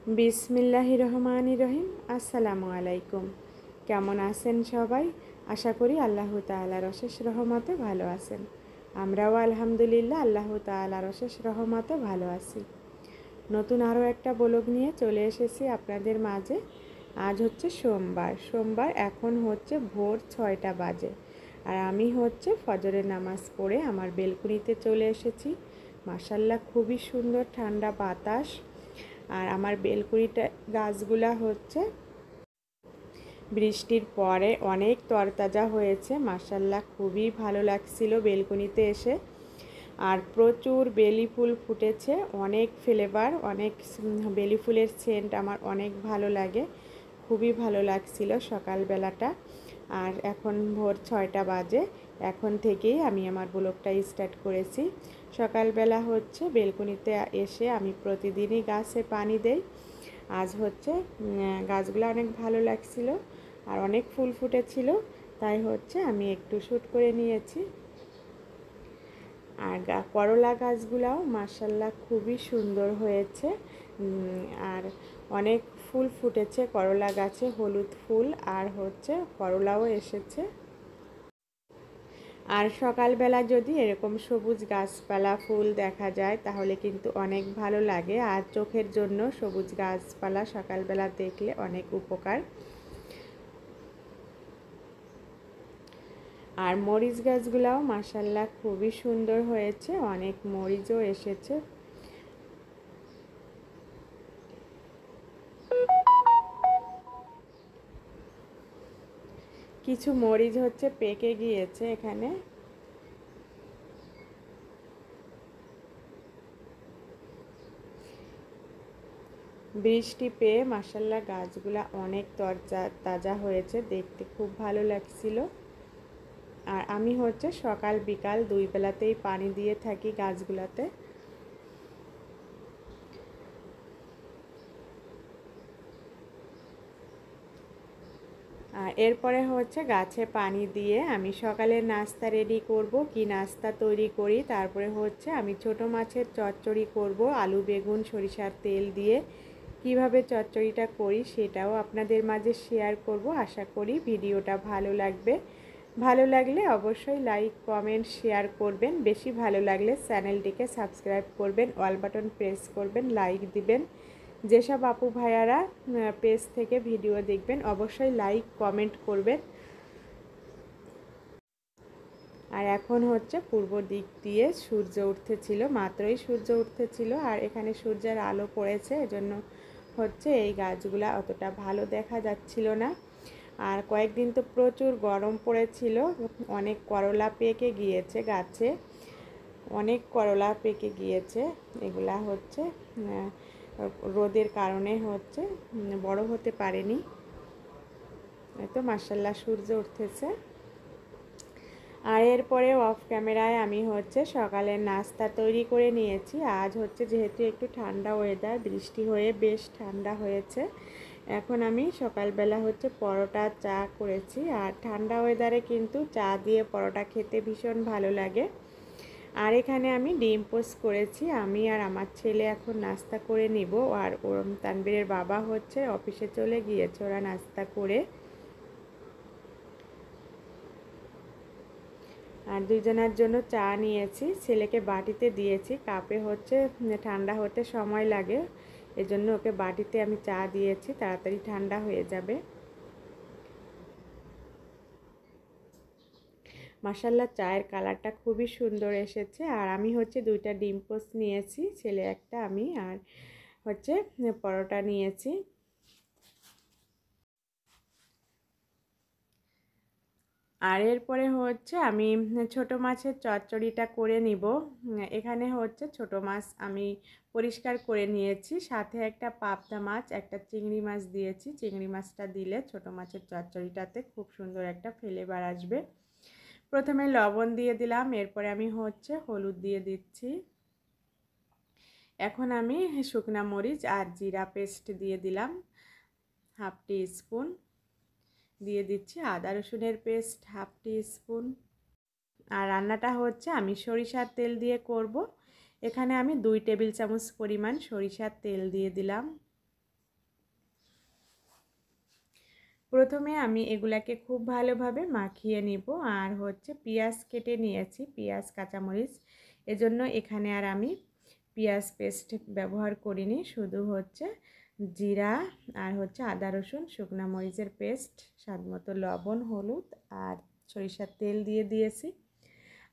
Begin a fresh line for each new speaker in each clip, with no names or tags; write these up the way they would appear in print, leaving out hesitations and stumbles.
বিসমিল্লাহির রহমানির রহিম। আসসালামু আলাইকুম। কেমন আছেন সবাই? আশা করি আল্লাহ তাআলার অশেষ রহমতে ভালো আছেন। আমরাও আলহামদুলিল্লাহ আল্লাহ তাআলার অশেষ রহমতে ভালো আছি। নতুন আরও একটা ব্লগ নিয়ে চলে এসেছি আপনাদের মাঝে। আজ হচ্ছে সোমবার এখন হচ্ছে ভোর 6টা বাজে। আর আমি হচ্ছে ফজরের নামাজ পড়ে আমার বেলকুনিতে চলে এসেছি। মাশাআল্লাহ খুবই সুন্দর ঠান্ডা বাতাস। আর আমার বেলকুনিটা গাছগুলা হচ্ছে বৃষ্টির পরে অনেক তরতাজা হয়েছে। মাশাআল্লাহ খুবই ভালো লাগছিল বেলকুনিতে এসে। আর প্রচুর বেলি ফুল ফুটেছে, অনেক ফ্লেভার, অনেক বেলি ফুলের সেন্ট আমার অনেক ভালো লাগে। খুবই ভালো লাগছিল সকালবেলাটা। আর এখন ভোর 6টা বাজে। এখন থেকেই আমি আমার ব্লগটা স্টার্ট করেছি। সকালবেলা হচ্ছে বেলকনিতে এসে আমি প্রতিদিনই গাছে পানি দেই। আজ হচ্ছে গাছগুলো অনেক ভালো লাগছিল আর অনেক ফুল ফুটেছিল, তাই হচ্ছে আমি একটু শ্যুট করে নিয়েছি। আর করলা গাছগুলাও মাশাআল্লাহ খুবই সুন্দর হয়েছে। আর অনেক ফুল ফুটেছে করলা গাছে, হলুদ ফুল, আর হচ্ছে করলাও এসেছে। আর সকালবেলা যদি এরকম সবুজ গাছপালা ফুল দেখা যায় তাহলে কিন্তু অনেক ভালো লাগে। আর চোখের জন্য সবুজ গাছপালা সকালবেলা দেখলে অনেক উপকার। আর মরিচ গাছগুলাও মাশাআল্লাহ খুবই সুন্দর হয়েছে, অনেক মরিচও এসেছে। কিছু মরিচ হচ্ছে পেকে গিয়েছে এখানে। বৃষ্টি পেয়ে মাশাআল্লাহ গাছগুলা অনেক তাজা হয়েছে, দেখতে খুব ভালো লাগছিল। আর আমি হচ্ছে সকাল বিকাল দুই বেলাতেই পানি দিয়ে থাকি গাছগুলাতে। আর এরপরে হচ্ছে গাছে পানি দিয়ে আমি সকালের নাস্তা রেডি করব। কি নাস্তা তৈরি করি, তারপরে হচ্ছে আমি ছোট মাছের চচ্চড়ি করব আলু বেগুন সরিষার তেল দিয়ে। কিভাবে চচ্চড়িটা করি সেটাও আপনাদের মাঝে শেয়ার করব। আশা করি ভিডিওটা ভালো লাগবে। ভালো লাগলে অবশ্যই লাইক কমেন্ট শেয়ার করবেন। বেশি ভালো লাগলে চ্যানেলটিকে সাবস্ক্রাইব করবেন, অল বাটন প্রেস করবেন, লাইক দিবেন। যেসব আপু ভাইয়ারা পেজ থেকে ভিডিও দেখবেন অবশ্যই লাইক কমেন্ট করবেন। আর এখন হচ্ছে পূর্ব দিক দিয়ে সূর্য উঠতেছিল, মাত্রই সূর্য উঠতেছিল। আর এখানে সূর্যের আলো পড়েছে, এজন্য হচ্ছে এই গাছগুলা অতটা ভালো দেখা যাচ্ছিল না। আর কয়েকদিন তো প্রচুর গরম পড়েছিল, অনেক করলা পেকে গিয়েছে গাছে, অনেক করলা পেকে গিয়েছে। এগুলা হচ্ছে রোদের কারণে হচ্ছে বড় হতে পারেনি। তো মাশাআল্লাহ সূর্য উঠতেছে। আর এরপরে অফ ক্যামেরায় আমি হচ্ছে সকালের নাস্তা তৈরি করে নিয়েছি। আজ হচ্ছে যেহেতু একটু ঠান্ডা ওয়েদার, বৃষ্টি হয়ে বেশ ঠান্ডা হয়েছে। এখন আমি সকালবেলা হচ্ছে পরোটা চা করেছি। আর ঠান্ডা ওয়েদারে কিন্তু চা দিয়ে পরোটা খেতে ভীষণ ভালো লাগে। আর এখানে আমি ডিম পোস্ট করেছি। আমি আর আমার ছেলে এখন নাস্তা করে নিব। আর তানবীরের বাবা হচ্ছে অফিসে চলে গিয়েছে, ওরা নাস্তা করে। আর দুইজনের জন্য চা নিয়েছি, ছেলেকে বাটিতে দিয়েছি, কাপে হচ্ছে ঠান্ডা হতে সময় লাগে, এজন্য ওকে বাটিতে আমি চা দিয়েছি, তাড়াতাড়ি ঠান্ডা হয়ে যাবে। মাশাআল্লাহ চায়ের কালারটা খুবই সুন্দর এসেছে। আর আমি হচ্ছে দুইটা ডিম পোস্ট নিয়েছি, ছেলে একটা, আমি। আর হচ্ছে পরোটা নিয়েছি। আর এরপরে হচ্ছে আমি ছোট মাছের চচ্চড়িটা করে নিব। এখানে হচ্ছে ছোট মাছ আমি পরিষ্কার করে নিয়েছি, সাথে একটা পাবদা মাছ, একটা চিংড়ি মাছ দিয়েছি। চিংড়ি মাছটা দিলে ছোট মাছের চচ্চড়িটাতে খুব সুন্দর একটা ফ্লেভার আসবে। প্রথমে লবণ দিয়ে দিলাম, এরপরে আমি হচ্ছে হলুদ দিয়ে দিচ্ছি। এখন আমি শুকনা মরিচ আর জিরা পেস্ট দিয়ে দিলাম হাফ টি স্পুন। দিয়ে দিচ্ছি আদা রসুনের পেস্ট হাফ টি স্পুন। আর রান্নাটা হচ্ছে আমি সরিষার তেল দিয়ে করব। এখানে আমি 2 টেবিল চামচ পরিমাণ সরিষার তেল দিয়ে দিলাম। প্রথমে আমি এগুলাকে খুব ভালোভাবে মাখিয়ে নিব। আর হচ্ছে পেঁয়াজ কেটে নিয়েছি, পেঁয়াজ কাঁচামরিচ, এজন্য এখানে আর আমি পেঁয়াজ পেস্ট ব্যবহার করিনি, শুধু হচ্ছে জিরা আর হচ্ছে আদা রসুন শুকনা মরিচের পেস্ট, স্বাদমতো লবণ, হলুদ আর সরিষার তেল দিয়ে দিয়েছি।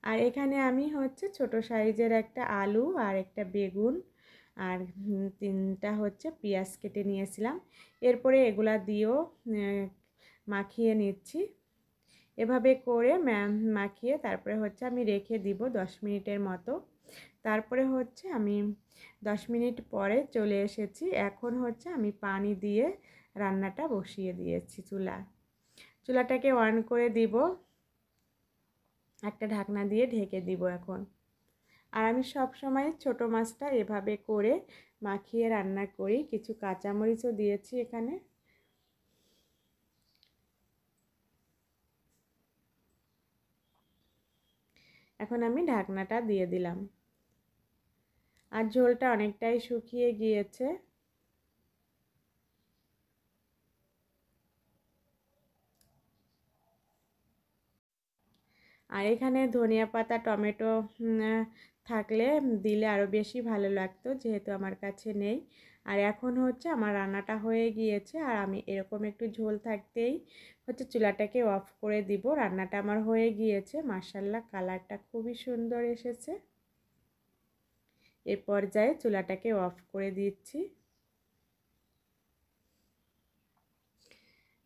আর এখানে আমি হচ্ছে ছোট সাইজের একটা আলু আর একটা বেগুন আর 3টা হচ্ছে পেঁয়াজ কেটে নিয়েছিলাম। এরপরে এগুলা দিয়েও মাখিয়ে নিচ্ছি। এভাবে করে মাখিয়ে তারপরে হচ্ছে আমি রেখে দিব 10 মিনিটের মতো। তারপরে হচ্ছে আমি 10 মিনিট পরে চলে এসেছি। এখন হচ্ছে আমি পানি দিয়ে রান্নাটা বসিয়ে দিয়েছি। চুলাটাকে অন করে দিব, একটা ঢাকনা দিয়ে ঢেকে দিব এখন। আর আমি সব সময় ছোট মাছটা এভাবে করে মাখিয়ে রান্না করি। কিছু কাঁচামরিচও দিয়েছি এখানে। এখন আমি ঢাকনাটা দিয়ে দিলাম। আর ঝোলটা অনেকটাই শুকিয়ে গিয়েছে। আর এখানে ধনিয়া পাতা, টমেটো থাকলে দিলে আরও বেশি ভালো লাগতো, যেহেতু আমার কাছে নেই। আর এখন হচ্ছে আমার রান্নাটা হয়ে গিয়েছে, আর আমি এরকম একটু ঝোল থাকতেই হচ্ছে চুলাটাকে অফ করে দিব। রান্নাটা আমার হয়ে গিয়েছে, মাশাআল্লাহ কালারটা খুবই সুন্দর এসেছে। এ পর্যায়ে চুলাটাকে অফ করে দিচ্ছি।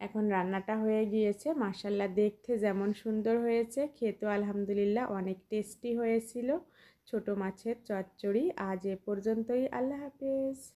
এখন রান্নাটা হয়ে গিয়েছে, মাশাআল্লাহ দেখতে যেমন সুন্দর হয়েছে, খেতেও আলহামদুলিল্লাহ অনেক টেস্টি হয়েছিল। ছোট মাছের চচ্চড়ি আজ এ পর্যন্তই। আল্লাহ হাফেজ।